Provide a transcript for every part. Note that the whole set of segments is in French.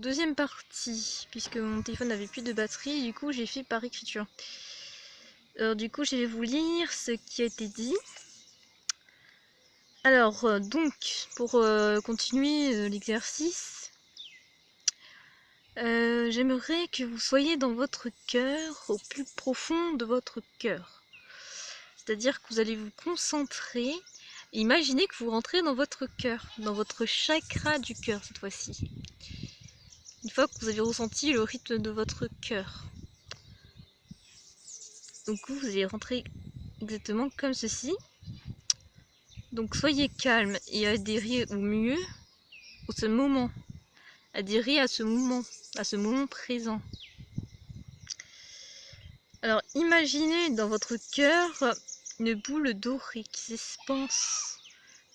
deuxième partie, puisque mon téléphone n'avait plus de batterie, du coup j'ai fait par écriture. Alors du coup je vais vous lire ce qui a été dit. Alors donc pour continuer l'exercice, j'aimerais que vous soyez dans votre cœur, au plus profond de votre cœur. C'est-à-dire que vous allez vous concentrer. Imaginez que vous rentrez dans votre cœur, dans votre chakra du cœur cette fois-ci. Une fois que vous avez ressenti le rythme de votre cœur. Donc vous allez rentrer exactement comme ceci. Donc soyez calme et adhérez au mieux au ce moment. Adhérez à ce moment présent. Alors imaginez dans votre cœur une boule dorée qui s'expanse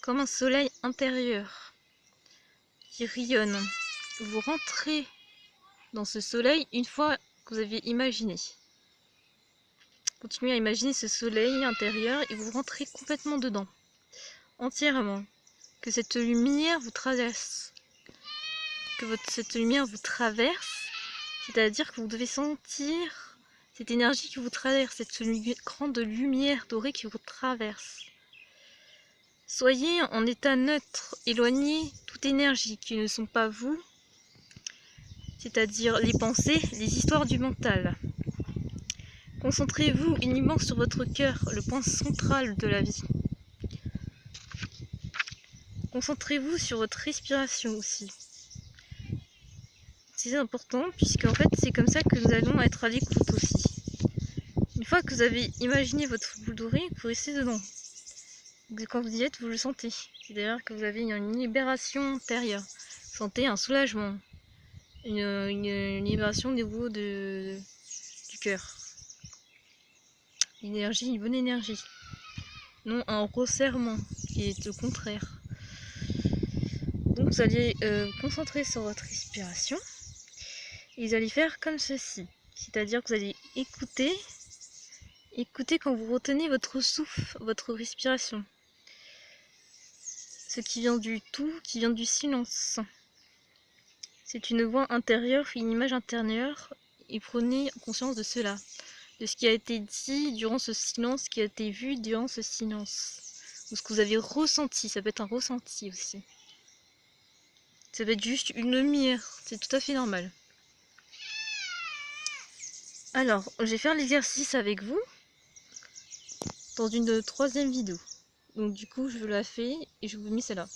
comme un soleil intérieur qui rayonne. Vous rentrez dans ce soleil une fois que vous avez imaginé. Continuez à imaginer ce soleil intérieur et vous rentrez complètement dedans, entièrement. Que cette lumière vous traverse. Cette lumière vous traverse, c'est-à-dire que vous devez sentir cette énergie qui vous traverse, cette grande lumière dorée qui vous traverse. Soyez en état neutre, éloignez toute énergie qui ne sont pas vous, c'est-à-dire les pensées, les histoires du mental. Concentrez-vous uniquement sur votre cœur, le point central de la vie. Concentrez-vous sur votre respiration aussi. C'est important puisque en fait c'est comme ça que nous allons être à l'écoute aussi. Une fois que vous avez imaginé votre boule dorée, vous restez dedans. Quand vous y êtes, vous le sentez. C'est-à-dire que vous avez une libération intérieure. Vous sentez un soulagement, une libération au niveau du cœur. Une bonne énergie. Non un resserrement qui est au contraire. Donc vous allez vous concentrer sur votre respiration. Et vous allez faire comme ceci. C'est-à-dire que vous allez écouter quand vous retenez votre souffle, votre respiration. Ce qui vient du tout, qui vient du silence. C'est une voix intérieure, une image intérieure, et prenez conscience de cela, de ce qui a été dit durant ce silence, ce qui a été vu durant ce silence, ou ce que vous avez ressenti. Ça peut être un ressenti aussi. Ça peut être juste une lumière, c'est tout à fait normal. Alors, je vais faire l'exercice avec vous dans une troisième vidéo. Donc du coup, je la fais et je vous mets celle-là.